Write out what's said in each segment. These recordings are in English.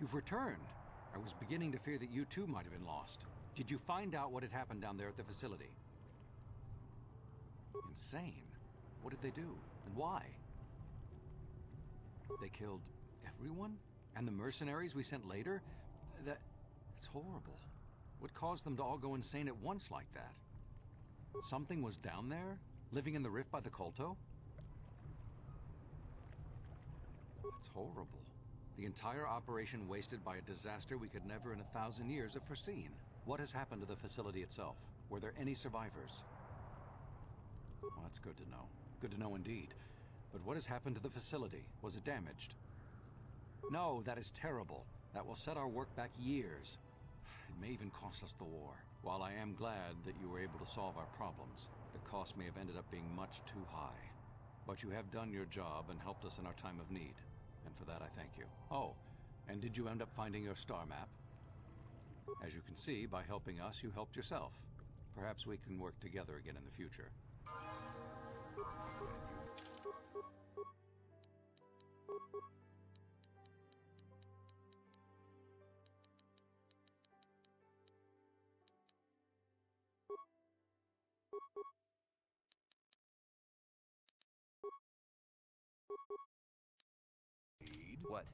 You've returned. I was beginning to fear that you too might have been lost. Did you find out what had happened down there at the facility? Insane. What did they do? And why? They killed everyone? And the mercenaries we sent later? It's horrible. What caused them to all go insane at once like that? Something was down there? Living in the rift by the Kotor? It's horrible. The entire operation wasted by a disaster we could never in 1,000 years have foreseen. What has happened to the facility itself? Were there any survivors? Well, that's good to know. Good to know indeed. But what has happened to the facility? Was it damaged? No, that is terrible. That will set our work back years. It may even cost us the war. While I am glad that you were able to solve our problems, the cost may have ended up being much too high. But you have done your job and helped us in our time of need. And for that I thank you. Oh, and did you end up finding your star map? As you can see, by helping us, you helped yourself. Perhaps we can work together again in the future. What?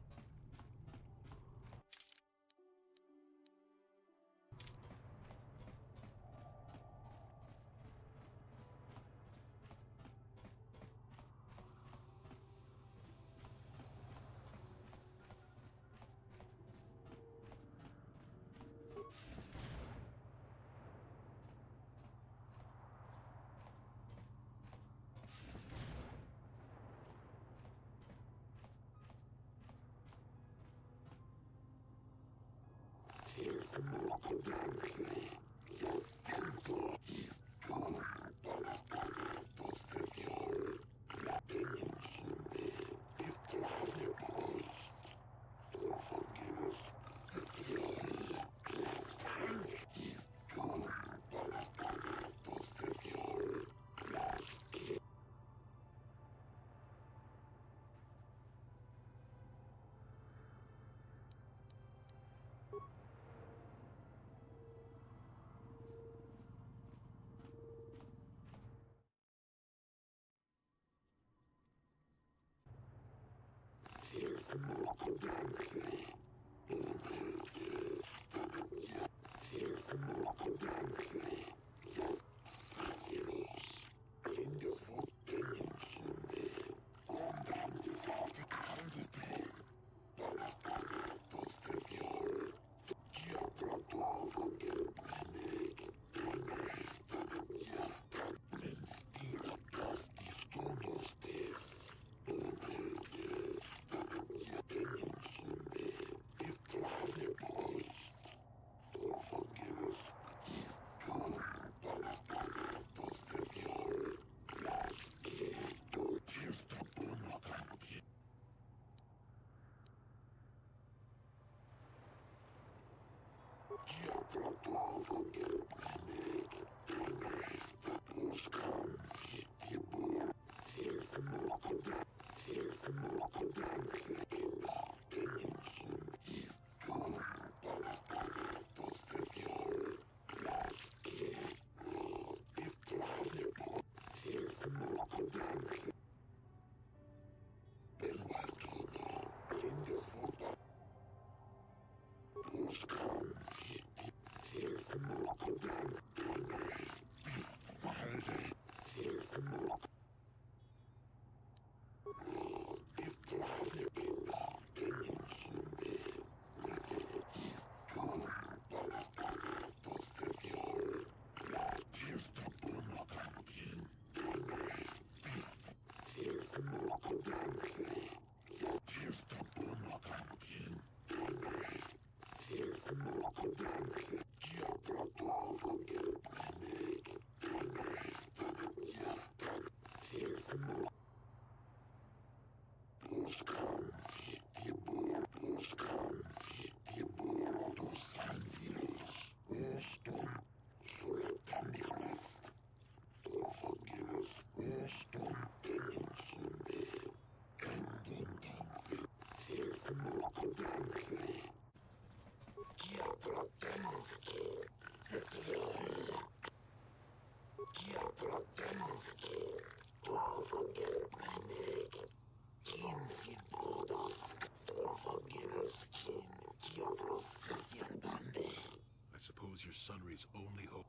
I suppose your sunray's only hope.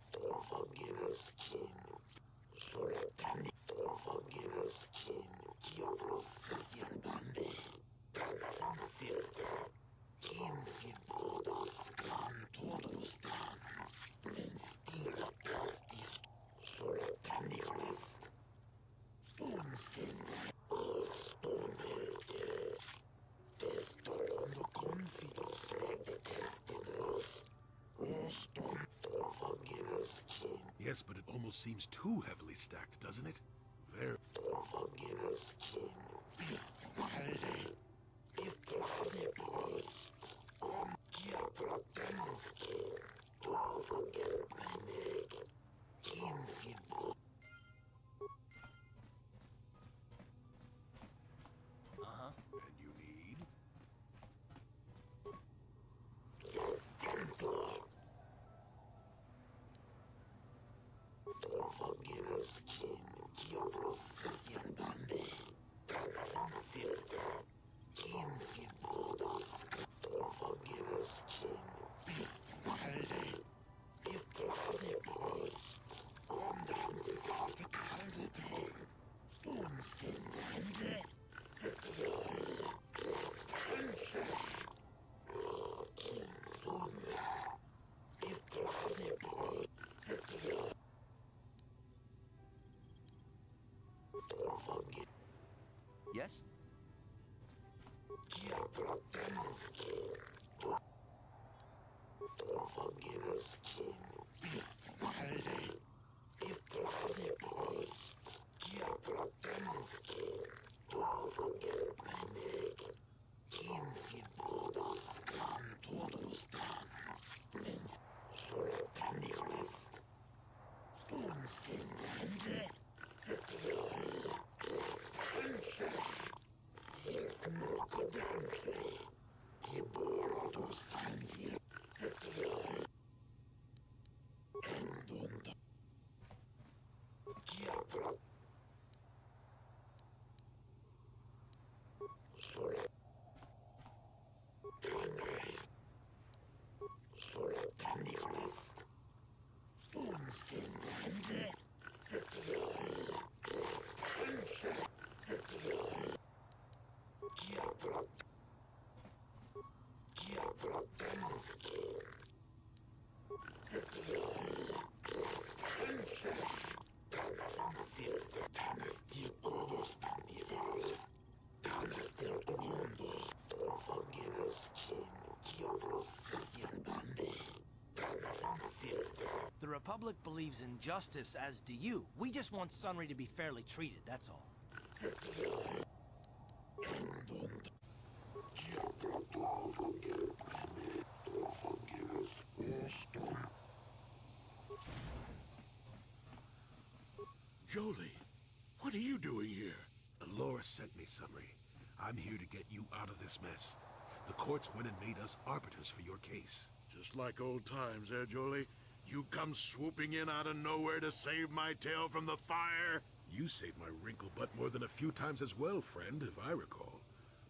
Yes, but it almost seems too heavily stacked, doesn't it? Very. And you need? Yes? The Republic believes in justice, as do you. We just want Sunray to be fairly treated, that's all. Jolie, what are you doing here? Alora sent me, Sunray. I'm here to get you out of this mess. The courts went and made us arbiters for your case. Just like old times, eh, Jolie? You come swooping in out of nowhere to save my tail from the fire? You saved my wrinkle butt more than a few times as well, friend, if I recall.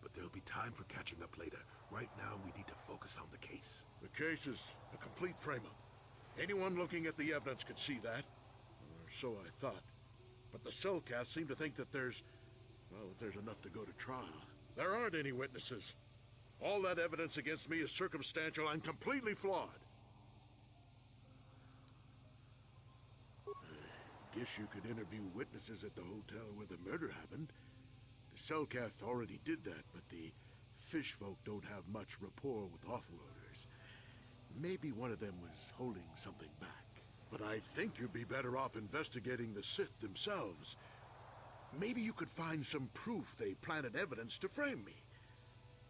But there'll be time for catching up later. Right now, we need to focus on the case. The case is a complete frame-up. Anyone looking at the evidence could see that. Or so I thought. But the cellcasts seem to think that there's enough to go to trial. There aren't any witnesses. All that evidence against me is circumstantial and completely flawed. Guess you could interview witnesses at the hotel where the murder happened. The cellcath already did that, but the fish folk don't have much rapport with offworlders. Maybe one of them was holding something back. But I think you'd be better off investigating the Sith themselves. Maybe you could find some proof they planted evidence to frame me.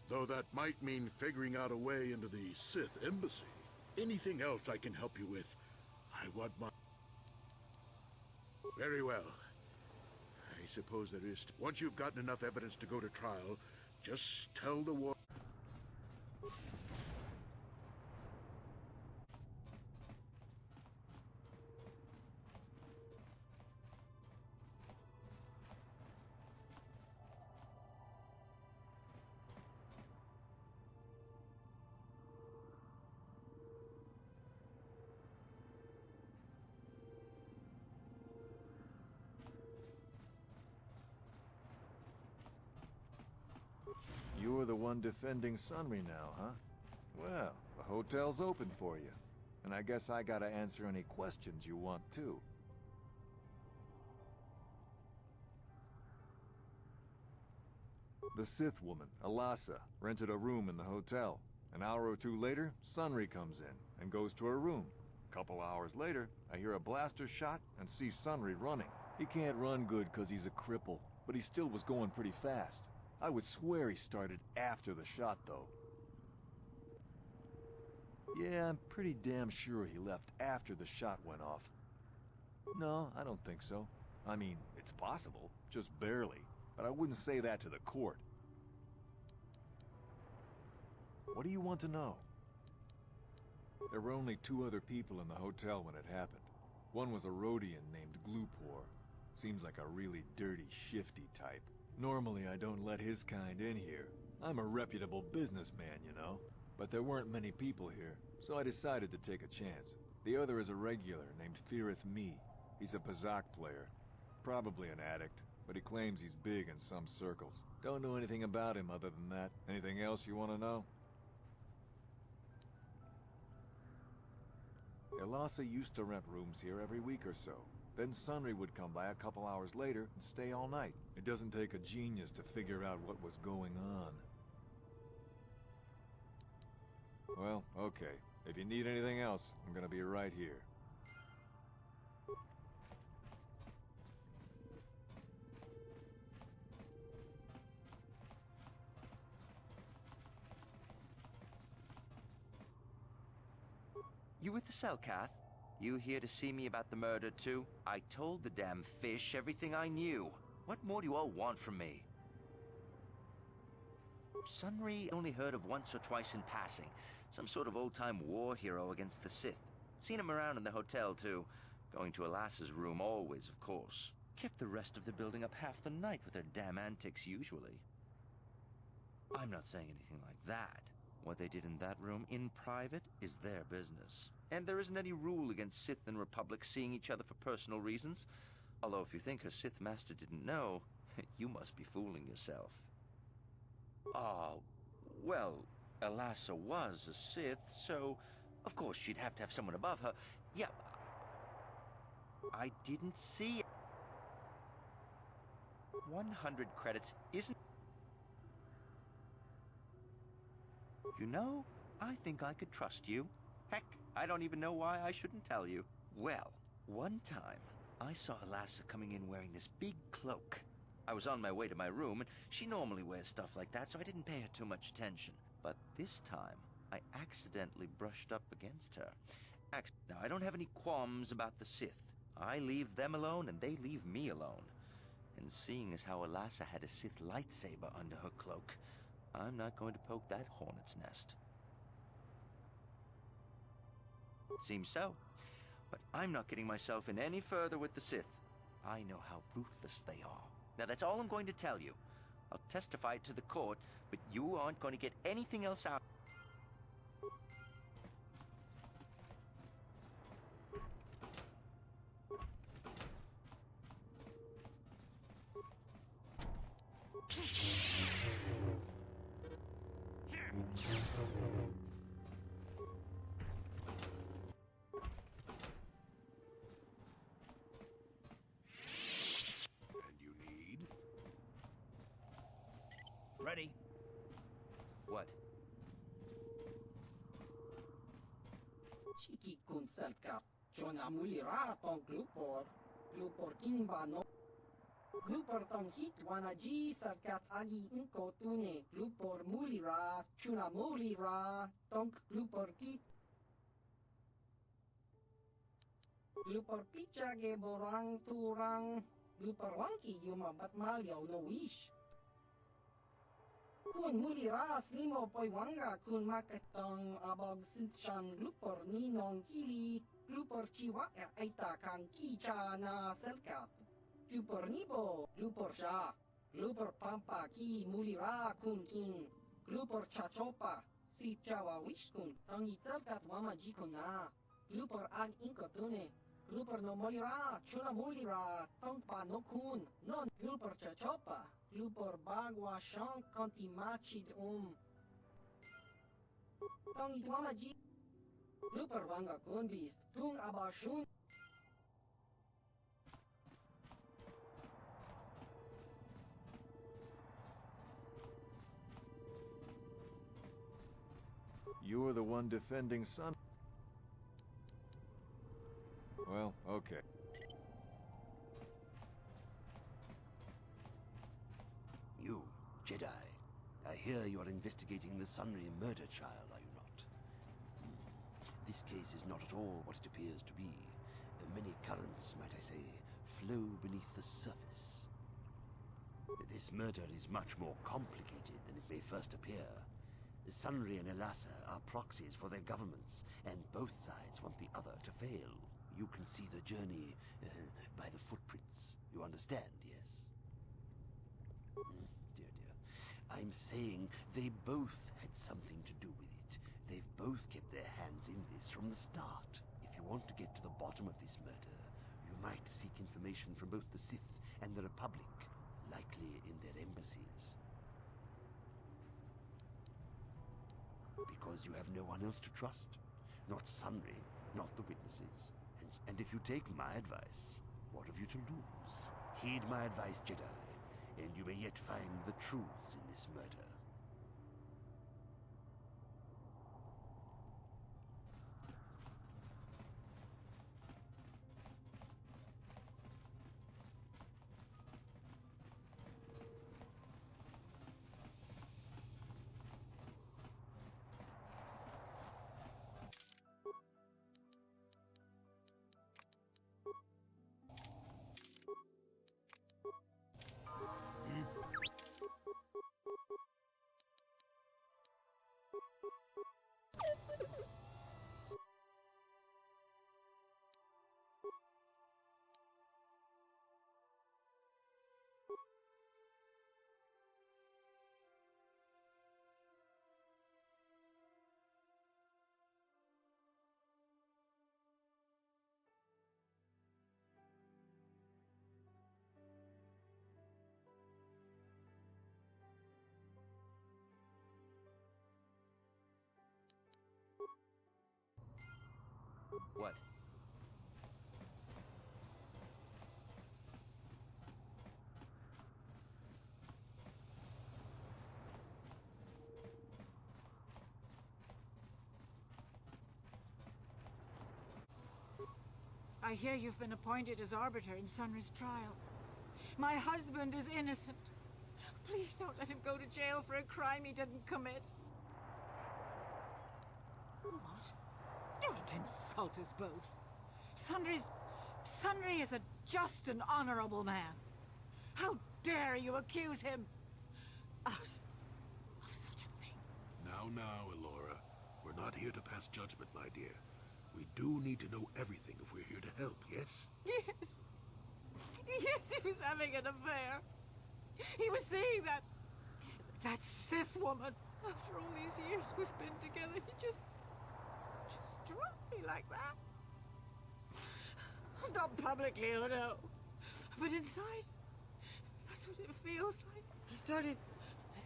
Though that might mean figuring out a way into the Sith embassy. Anything else I can help you with, I want my... Very well. I suppose there is... Once you've gotten enough evidence to go to trial, just tell the war... you're the one defending Sunry now, huh? Well, the hotel's open for you. And I guess I gotta answer any questions you want, too. The Sith woman, Alasa, rented a room in the hotel. An hour or two later, Sunry comes in and goes to her room. A couple hours later, I hear a blaster shot and see Sunry running. He can't run good because he's a cripple, but he still was going pretty fast. I would swear he started after the shot, though. Yeah, I'm pretty damn sure he left after the shot went off. No, I don't think so. I mean, it's possible, just barely, but I wouldn't say that to the court. What do you want to know? There were only 2 other people in the hotel when it happened. One was a Rhodian named Glupor. Seems like a really dirty, shifty type. Normally I don't let his kind in here. I'm a reputable businessman, you know. But there weren't many people here, so I decided to take a chance. The other is a regular named Firith Me. He's a Pazak player. Probably an addict, but he claims he's big in some circles. Don't know anything about him other than that. Anything else you want to know? Elasa used to rent rooms here every week or so. Then Sunry would come by a couple hours later and stay all night. It doesn't take a genius to figure out what was going on. Well, okay. If you need anything else, I'm gonna be right here. You with the Selkath? You here to see me about the murder, too? I told the damn fish everything I knew. What more do you all want from me? Sunry only heard of once or twice in passing. Some sort of old-time war hero against the Sith. Seen him around in the hotel, too. Going to Alasa's room always, of course. Kept the rest of the building up half the night with their damn antics usually. I'm not saying anything like that. What they did in that room in private is their business. And there isn't any rule against Sith and Republic seeing each other for personal reasons. Although if you think her Sith master didn't know, you must be fooling yourself. Oh, well, Alasa was a Sith, so of course she'd have to have someone above her. Yeah, I didn't see it. 100 credits isn't... You know, I think I could trust you. Heck, I don't even know why I shouldn't tell you. Well, one time, I saw Alasa coming in wearing this big cloak. I was on my way to my room, and she normally wears stuff like that, so I didn't pay her too much attention. But this time, I accidentally brushed up against her. Now, I don't have any qualms about the Sith. I leave them alone, and they leave me alone. And seeing as how Alasa had a Sith lightsaber under her cloak, I'm not going to poke that hornet's nest. Seems so. But I'm not getting myself in any further with the Sith. I know how ruthless they are. Now that's all I'm going to tell you. I'll testify it to the court, but you aren't going to get anything else out. Ready? What? Chiki kun selkat, John amulira tong glupor kimba no. Glupor tong hit wanaji selkat agi inko tune, glupor mulira, chuna mulira, tong glupor kit. Glupor picha ge borang turang, glupor wangki yumabat malyaw no wish. Kun mulira slimo poy wanga kun makatong abog sinshan glupor ninong kili glupor chiwa aita kang kicha na selkat. Glupor nibo, glupor sha, glupor pampa ki mulira kun king, glupor chachopa, si chawa wish kun, tangi selkat mama jikon na, glupor ag inkotune, glupor no mulira, chuna mulira, tong pa no kun, non glupor chachopa. Glupor bagwa shank konti machid Tong itwama ji. Glupor wanga kunbist. Tung abashun. You're the one defending Sun. Well, okay. You, Jedi. I hear you are investigating the Sunray murder trial, are you not? This case is not at all what it appears to be. Many currents, might I say, flow beneath the surface. This murder is much more complicated than it may first appear. Sunray and Elassa are proxies for their governments, and both sides want the other to fail. You can see the journey by the footprints. You understand, yes? Dear, dear. I'm saying they both had something to do with it. They've both kept their hands in this from the start. If you want to get to the bottom of this murder, you might seek information from both the Sith and the Republic, likely in their embassies. Because you have no one else to trust. Not Sunray, not the witnesses. And if you take my advice, what have you to lose? Heed my advice, Jedi, and you may yet find the truths in this murder. What? I hear you've been appointed as arbiter in Sunray's trial. My husband is innocent. Please don't let him go to jail for a crime he didn't commit. What? Don't insult us both. Sunray is a just and honorable man. How dare you accuse him of such a thing? Now, Elora. We're not here to pass judgment, my dear. We do need to know everything if we're here to help, yes? Yes. Yes, he was having an affair. He was seeing that Sith woman. After all these years we've been together, he just dropped me like that. Not publicly, oh no. But inside, that's what it feels like. I started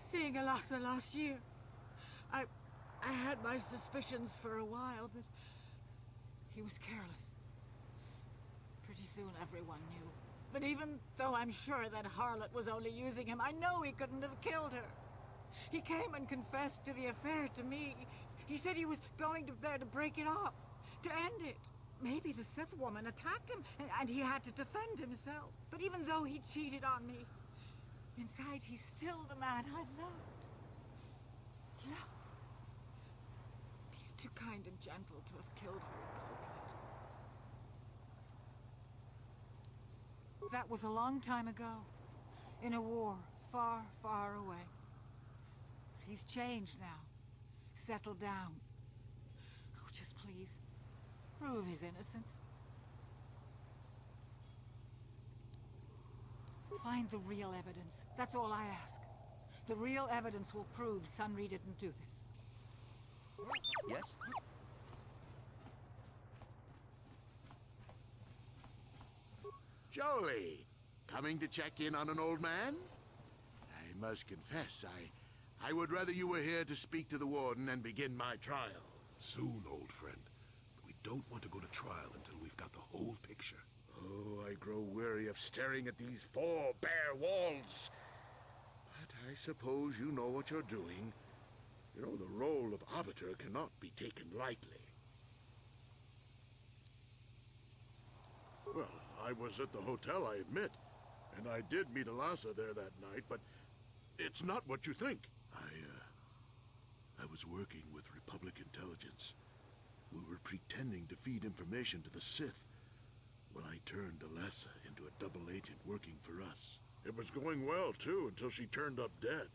seeing Elassa last year. I had my suspicions for a while, but he was careless. Pretty soon everyone knew. But even though I'm sure that harlot was only using him, I know he couldn't have killed her. He came and confessed to the affair to me. He said he was going there to break it off, to end it. Maybe the Sith woman attacked him, and he had to defend himself. But even though he cheated on me, inside he's still the man I loved. Love. He's too kind and gentle to have killed her in cold blood. That was a long time ago, in a war far, far away. He's changed now, settled down. Oh, just please, prove his innocence. Find the real evidence. That's all I ask. The real evidence will prove Sunray didn't do this. Yes? Jolie, coming to check in on an old man? must confess, I would rather you were here to speak to the warden and begin my trial. Soon, old friend. But we don't want to go to trial until we've got the whole picture. Oh, I grow weary of staring at these four bare walls. But I suppose you know what you're doing. You know, the role of arbiter cannot be taken lightly. Well, I was at the hotel, I admit. And I did meet Alasa there that night, but it's not what you think. I was working with Republic intelligence. We were pretending to feed information to the Sith. Well, I turned Alasa into a double agent working for us. It was going well, too, until she turned up dead.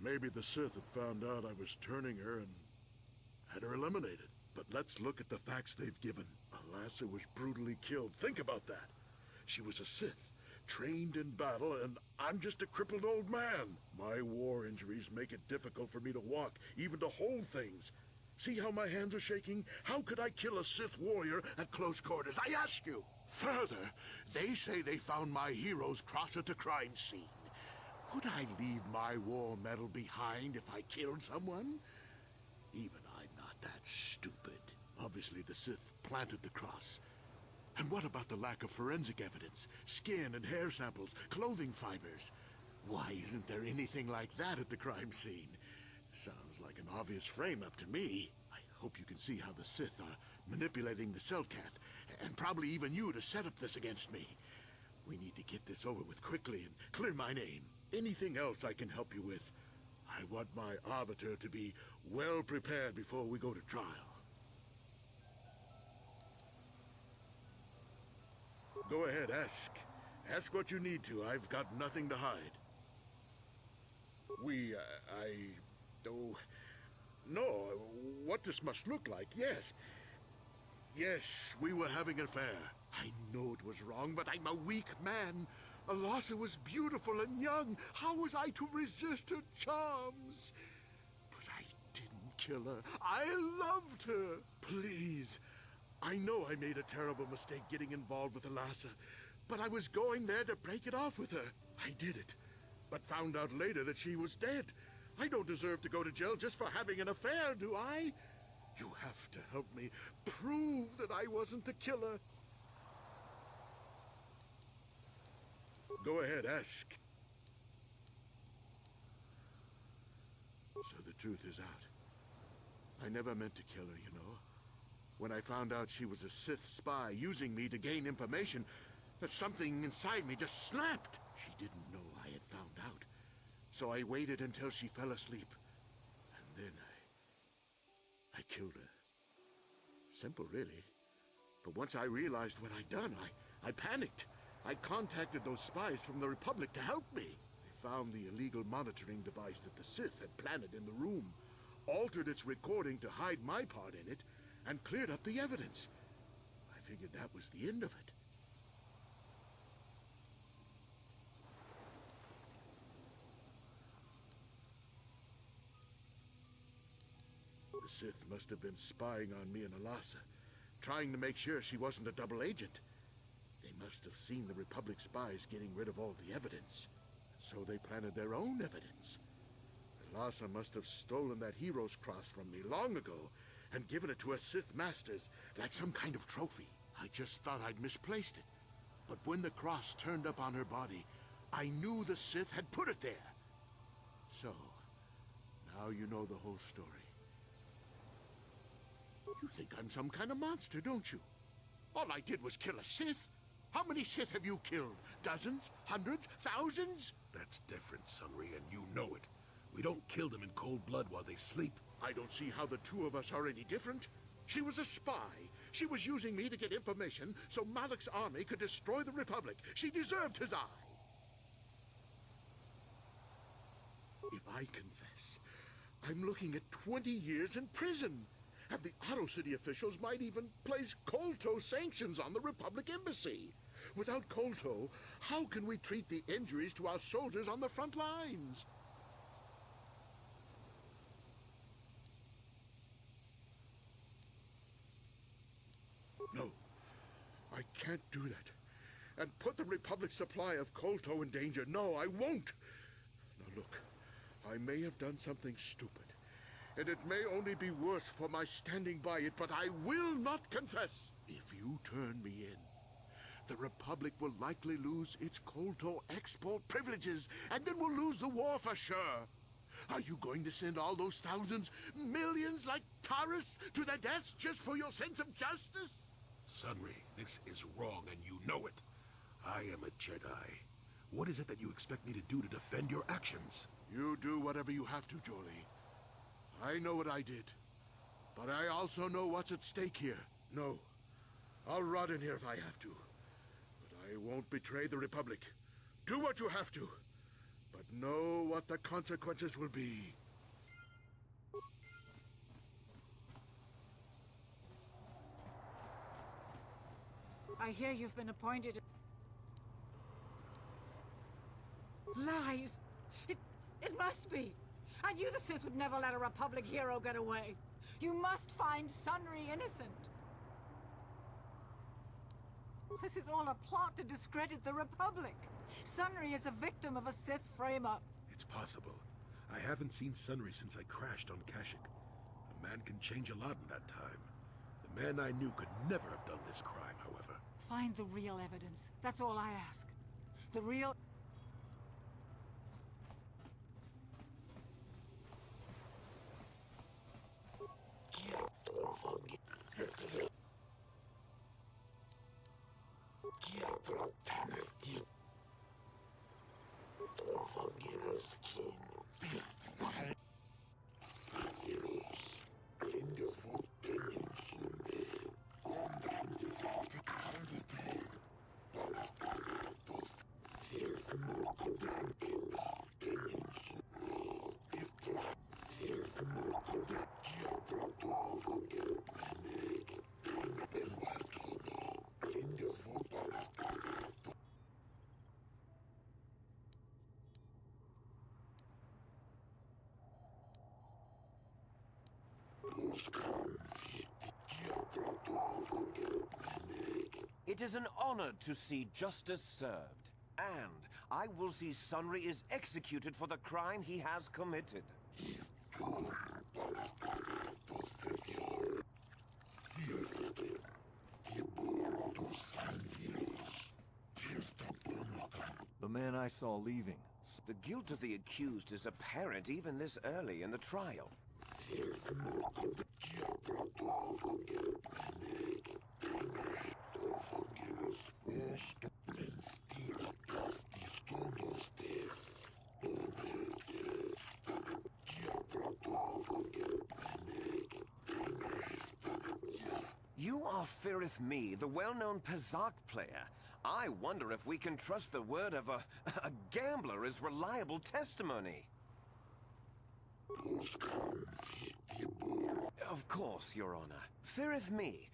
Maybe the Sith had found out I was turning her and had her eliminated. But let's look at the facts they've given. Alasa was brutally killed. Think about that. She was a Sith, trained in battle, and I'm just a crippled old man. My war injuries make it difficult for me to walk, even to hold things. See how my hands are shaking? How could I kill a Sith warrior at close quarters? I ask you. Further, they say they found my hero's cross at the crime scene. Would I leave my war medal behind if I killed someone? Even I'm not that stupid. Obviously, the Sith planted the cross. And what about the lack of forensic evidence? Skin and hair samples, clothing fibers. Why isn't there anything like that at the crime scene? Sounds like an obvious frame-up to me. I hope you can see how the Sith are manipulating the Cellcath, and probably even you to set up this against me. We need to get this over with quickly and clear my name. Anything else I can help you with? I want my arbiter to be well prepared before we go to trial. Go ahead, ask. Ask what you need to. I've got nothing to hide. Oh, no, what this must look like, yes. Yes, we were having an affair. I know it was wrong, but I'm a weak man. Alasa was beautiful and young. How was I to resist her charms? But I didn't kill her. I loved her. Please. I know I made a terrible mistake getting involved with Alasa, but I was going there to break it off with her. I did it, but found out later that she was dead. I don't deserve to go to jail just for having an affair, do I? You have to help me prove that I wasn't the killer. Go ahead, ask. So the truth is out. I never meant to kill her, you know. When I found out she was a Sith spy using me to gain information, that something inside me just snapped. She didn't know I had found out. So I waited until she fell asleep. And then I killed her. Simple, really. But once I realized what I'd done, I panicked. I contacted those spies from the Republic to help me. They found the illegal monitoring device that the Sith had planted in the room, altered its recording to hide my part in it, and cleared up the evidence. I figured that was the end of it. The Sith must have been spying on me and Alasa, trying to make sure she wasn't a double agent. They must have seen the Republic spies getting rid of all the evidence, so they planted their own evidence. Alasa must have stolen that hero's cross from me long ago and given it to her Sith masters like some kind of trophy. I just thought I'd misplaced it. But when the cross turned up on her body, I knew the Sith had put it there. So, now you know the whole story. You think I'm some kind of monster, don't you? All I did was kill a Sith. How many Sith have you killed? Dozens? Hundreds? Thousands? That's different, Sunry, and you know it. We don't kill them in cold blood while they sleep. I don't see how the two of us are any different. She was a spy. She was using me to get information so Malak's army could destroy the Republic. She deserved his eye. If I confess, I'm looking at 20 years in prison. And the Otto City officials might even place Kotor sanctions on the Republic Embassy. Without Kotor, how can we treat the injuries to our soldiers on the front lines? No, I can't do that. And put the Republic's supply of Kotor in danger. No, I won't. Look, I may have done something stupid, and it may only be worse for my standing by it, but I will not confess. If you turn me in, the Republic will likely lose its Kotor export privileges, and then we'll lose the war for sure. Are you going to send all those thousands, millions like tourists to their deaths just for your sense of justice? Sunry, this is wrong, and you know it. I am a Jedi. What is it that you expect me to do to defend your actions? You do whatever you have to, Jolie. I know what I did, but I also know what's at stake here. No, I'll rot in here if I have to, but I won't betray the Republic. Do what you have to, but know what the consequences will be. I hear you've been appointed. Lies! It must be! I knew the Sith would never let a Republic hero get away. You must find Sunry innocent. This is all a plot to discredit the Republic. Sunry is a victim of a Sith frame-up. It's possible. I haven't seen Sunry since I crashed on Kashyyyk. A man can change a lot in that time. The man I knew could never have done this crime, however. Find the real evidence. That's all I ask. The real... It is an honor to see justice served, and I will see Sunry is executed for the crime he has committed. The man I saw leaving. The guilt of the accused is apparent even this early in the trial. You are Firith Me, the well-known Pazak player. I wonder if we can trust the word of a gambler as reliable testimony. Of course, Your Honor. Firith Me,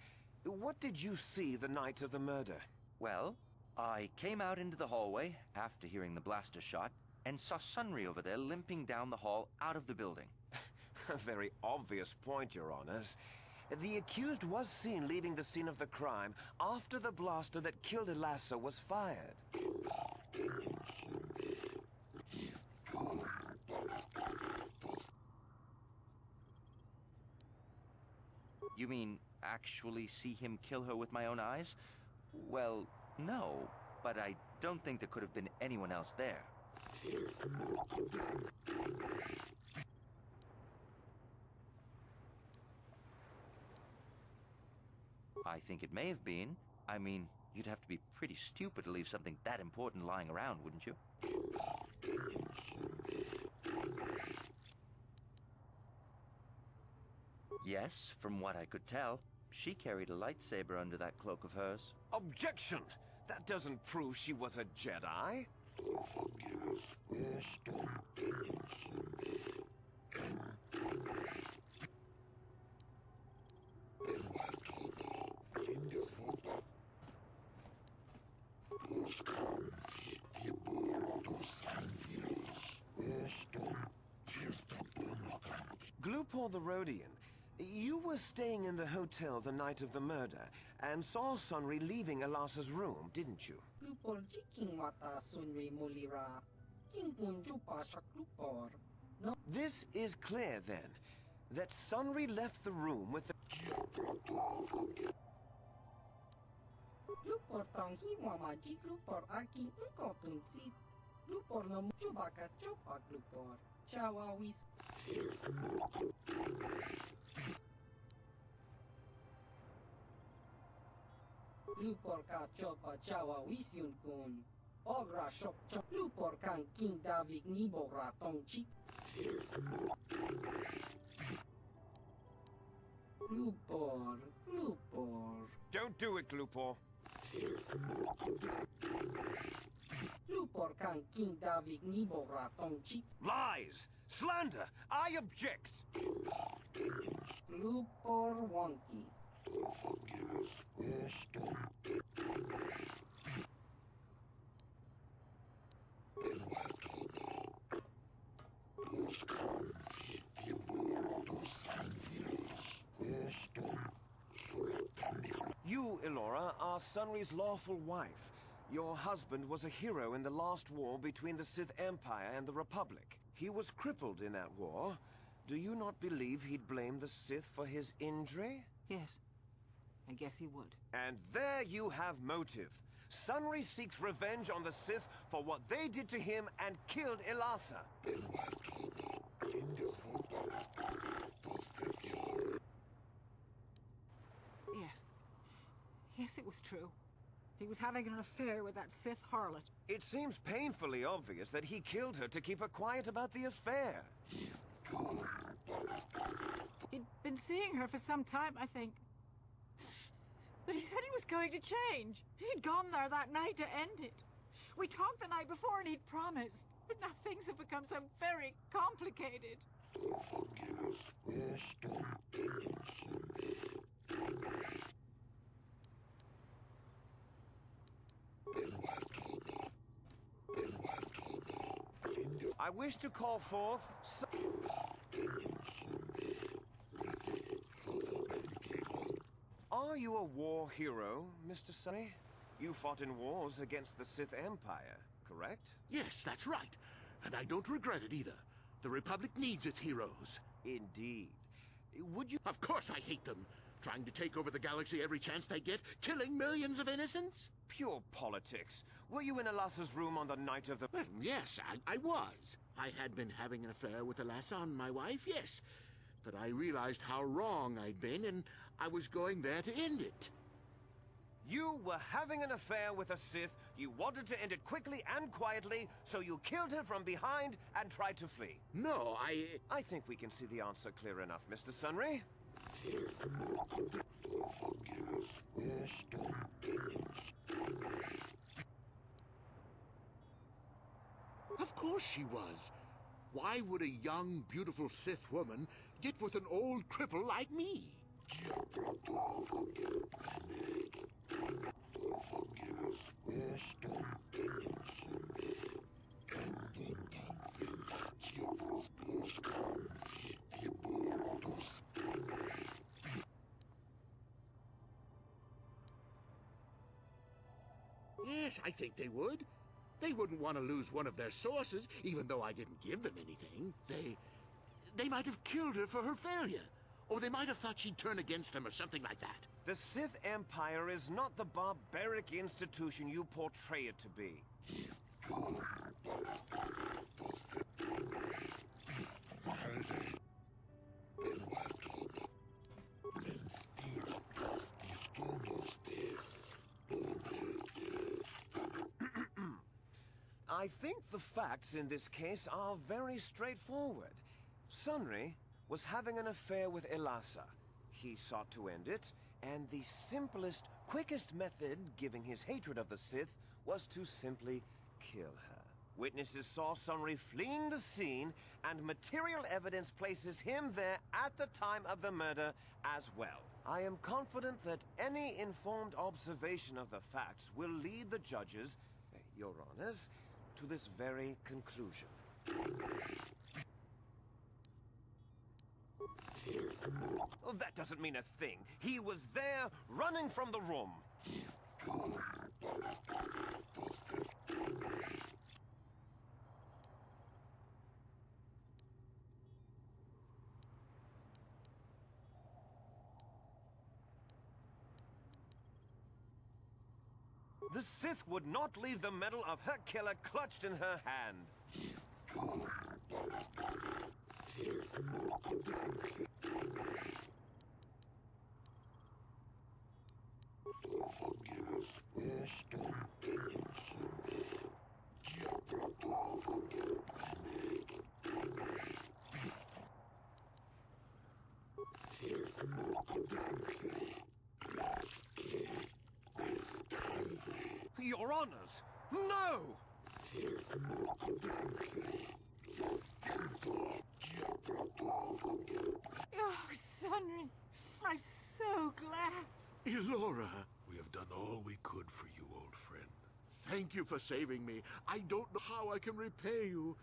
what did you see the night of the murder? Well, I came out into the hallway after hearing the blaster shot and saw Sunry over there limping down the hall out of the building. A very obvious point, Your Honors. The accused was seen leaving the scene of the crime after the blaster that killed Elassa was fired. You mean actually see him kill her with my own eyes? Well, no, but I don't think there could have been anyone else there. I think it may have been. I mean, you'd have to be pretty stupid to leave something that important lying around, wouldn't you? Yes, from what I could tell. She carried a lightsaber under that cloak of hers. Objection! That doesn't prove she was a Jedi. Glupor the Rodian, you were staying in the hotel the night of the murder and saw Sunry leaving Elassa's room, didn't you? Lupor jiking wata Sunry mulira. Kinkun Jupa Shaklupor. No. This is clear, then, that Sunri left the room with the... Lupor Tanghi Wamaji Lupor Aki Unkotun Sit. Lupor no Chubaka Chopak Lupor. Chawawis. Lupor ka chopa chawawis yun kun. Ogra shok chok. Lupor kan king davik ni bogra tong chik. Lupor. Don't do it, Glupor. Lupor kan king davik ni bogra tong chik. Lies! Slander! I object! Lupor wonky. You, Elora, are Sunri's lawful wife. Your husband was a hero in the last war between the Sith Empire and the Republic. He was crippled in that war. Do you not believe he'd blame the Sith for his injury? Yes. I guess he would. And there you have motive. Sunri seeks revenge on the Sith for what they did to him and killed Ilasa. Yes. Yes, it was true. He was having an affair with that Sith harlot. It seems painfully obvious that he killed her to keep her quiet about the affair. He'd been seeing her for some time, I think. But he said he was going to change. He'd gone there that night to end it. We talked the night before and he'd promised. But now things have become so very complicated. I wish to call forth... Are you a war hero, Mr. Sunny? You fought in wars against the Sith Empire, correct? Yes, that's right. And I don't regret it either. The Republic needs its heroes. Indeed. Would you... Of course I hate them. Trying to take over the galaxy every chance they get, killing millions of innocents? Pure politics. Were you in Alasa's room on the night of the... Well, yes, I was. I had been having an affair with Alasa and my wife, yes. But I realized how wrong I'd been, and I was going there to end it. You were having an affair with a Sith, you wanted to end it quickly and quietly, so you killed her from behind and tried to flee. No, I think we can see the answer clear enough, Mr. Sunri. Of course she was. Why would a young, beautiful Sith woman get with an old cripple like me? Yes, I think they would. They wouldn't want to lose one of their sources, even though I didn't give them anything. They might have killed her for her failure. Or they might have thought she'd turn against them or something like that. The Sith Empire is not the barbaric institution you portray it to be. I think the facts in this case are very straightforward. Sunri was having an affair with Ilasa. He sought to end it, and the simplest, quickest method, given his hatred of the Sith, was to simply kill her. Witnesses saw Sunri fleeing the scene, and material evidence places him there at the time of the murder as well. I am confident that any informed observation of the facts will lead the judges, Your Honors, to this very conclusion. Oh, that doesn't mean a thing. He was there, running from the room. The Sith would not leave the medal of her killer clutched in her hand. Your Honors, no! Oh, Sunry, I'm so glad. Elora, We have done all we could for you, old friend. thank you for saving me. I don't know how I can repay you.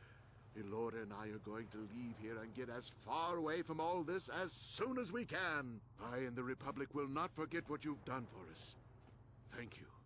Elora and I are going to leave here and get as far away from all this as soon as we can. I and the Republic will not forget what you've done for us. Thank you.